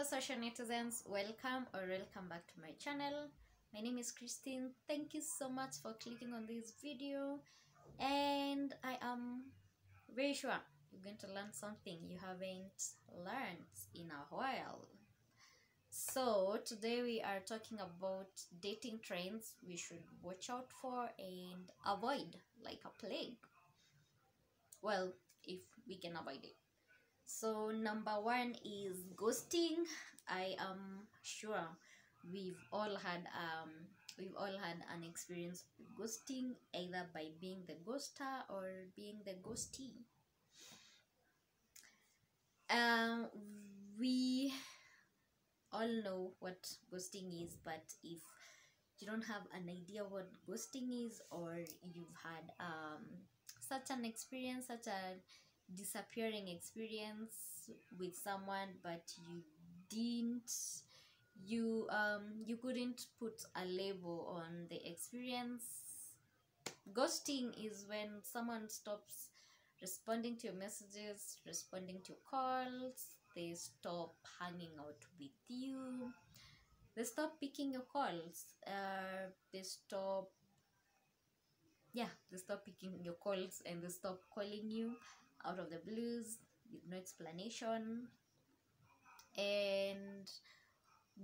Hello social netizens, welcome back to my channel. My name is Christine. Thank you so much for clicking on this video, and I am very sure you're going to learn something you haven't learned in a while. So today we are talking about dating trends we should watch out for and avoid like a plague. Well, if we can avoid it. So number one is ghosting. I am sure we've all had an experience with ghosting, either by being the ghoster or being the ghostee. Um, we all know what ghosting is, but if you don't have an idea what ghosting is, or you've had such an experience, such a disappearing experience with someone, but you couldn't put a label on the experience. Ghosting is when someone stops responding to your messages, responding to calls, they stop hanging out with you, they stop picking your calls, they stop picking your calls, and they stop calling you out of the blues with no explanation. And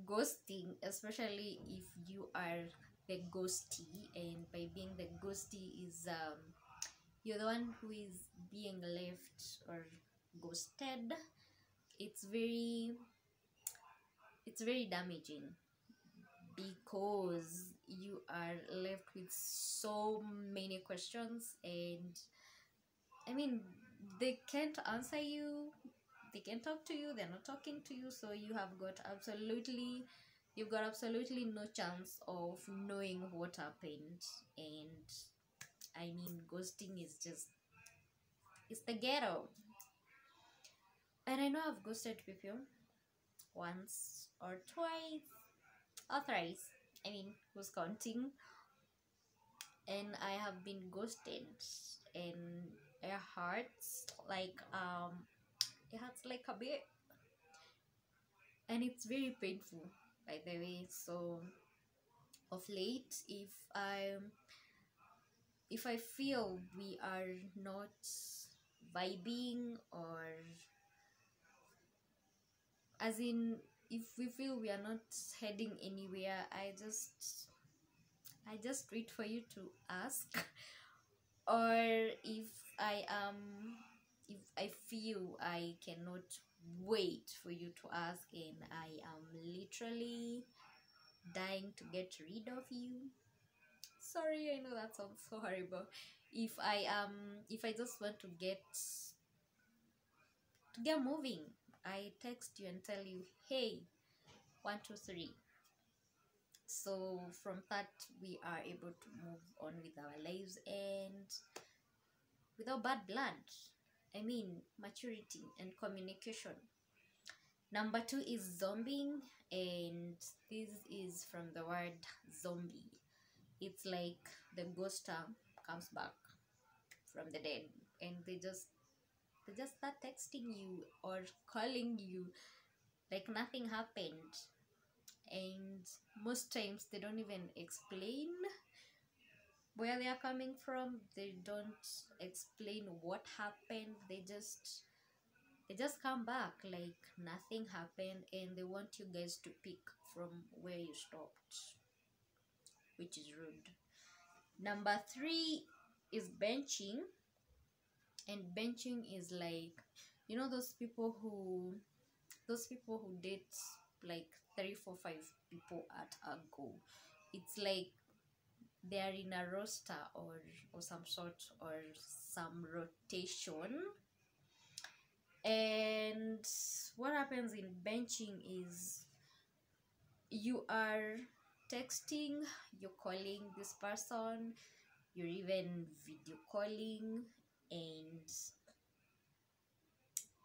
ghosting, especially if you are the ghostee, and by being the ghostee is you're the one who is being left or ghosted, it's very damaging, because you are left with so many questions, and I mean, they can't answer you, they can talk to you, they're not talking to you, so you've got absolutely no chance of knowing what happened. And I mean, ghosting is just, it's the ghetto. And I know I've ghosted people once or twice or thrice, I mean, who's counting? And I have been ghosted, and it hurts like a bit, and it's very painful, by the way. So of late, if I feel we are not vibing, or as in, if we feel we are not heading anywhere, I just wait for you to ask. Or if I feel I cannot wait for you to ask, and I am literally dying to get rid of you, sorry, I know that sounds so horrible. If I just want to get moving, I text you and tell you, hey, 1 2 3. So from that, we are able to move on with our lives, and without bad blood. I mean, maturity and communication. Number two is zombieing, and this is from the word zombie. It's like the ghoster comes back from the dead, and they just start texting you or calling you like nothing happened. And most times they don't even explain where they are coming from, they don't explain what happened, they just come back like nothing happened, and they want you guys to pick from where you stopped, which is rude. Number three is benching. And benching is like, those people who date like 3 4 5 people at a go. It's like they are in a roster, or some sort, or some rotation. And what happens in benching is, you are texting, you're calling this person, you're even video calling, and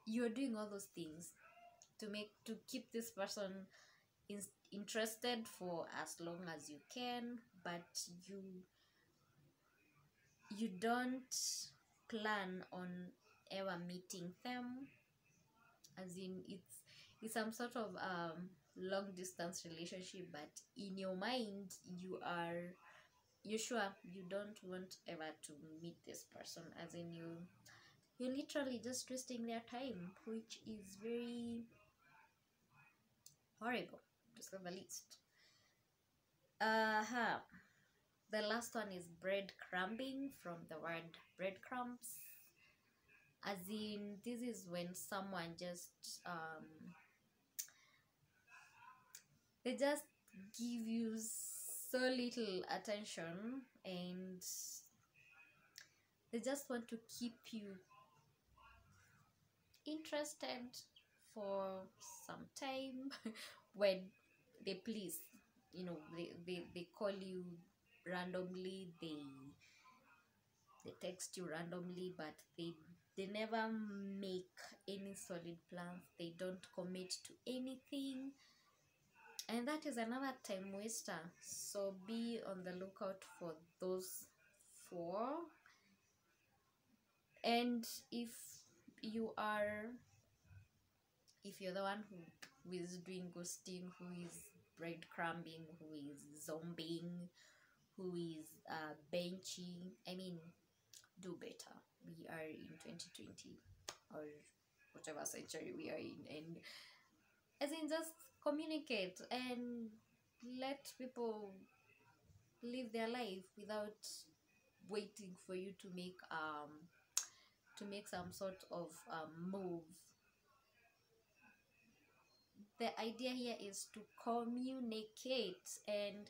you're doing all those things to keep this person interested for as long as you can, but you don't plan on ever meeting them. As in, it's some sort of long distance relationship, but in your mind you're sure you don't want ever to meet this person, as in you're literally just wasting their time, which is very horrible to say the least. Uh-huh. The last one is breadcrumbing, from the word breadcrumbs, as in this is when someone just they just give you so little attention, and they just want to keep you interested for some time when they please. They call you randomly, they text you randomly, but they never make any solid plans, they don't commit to anything, and that is another time waster. So be on the lookout for those four. And you are if you're the one who is doing ghosting, who is breadcrumbing, who is zombieing, who is benching, I mean, do better. We are in 2020, or whatever century we are in, and as in just communicate and let people live their life without waiting for you to make some sort of move. The idea here is to communicate and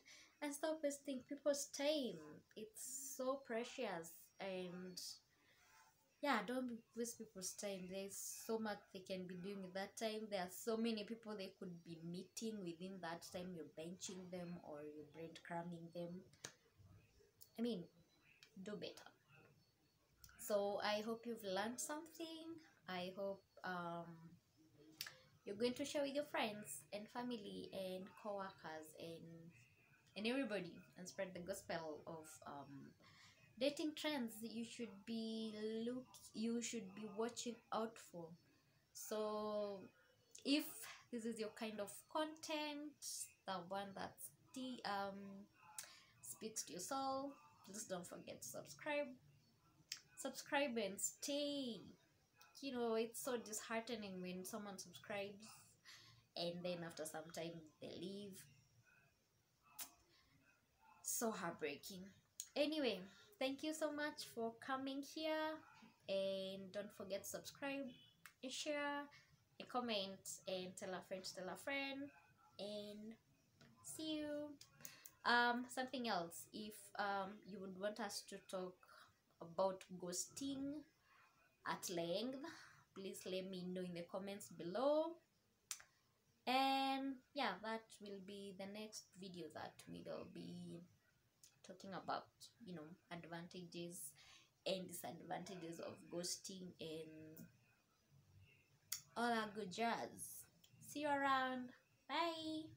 stop wasting people's time. It's so precious, and yeah, don't waste people's time. There's so much they can be doing with that time. There are so many people they could be meeting within that time. You're benching them or you're breadcrumbing them. I mean, do better. So I hope you've learned something. I hope you're going to share with your friends and family and co-workers and everybody, and spread the gospel of dating trends you should be watching out for. So if this is your kind of content, the one that speaks to your soul, please don't forget to subscribe and stay. It's so disheartening when someone subscribes and then after some time they leave. So heartbreaking. Anyway, thank you so much for coming here, and don't forget to subscribe and share and comment and tell a friend, and see you. Something else, if you would want us to talk about ghosting at length, please let me know in the comments below. And yeah, that will be the next video that we will be talking about, advantages and disadvantages of ghosting and all that good jazz. See you around. Bye.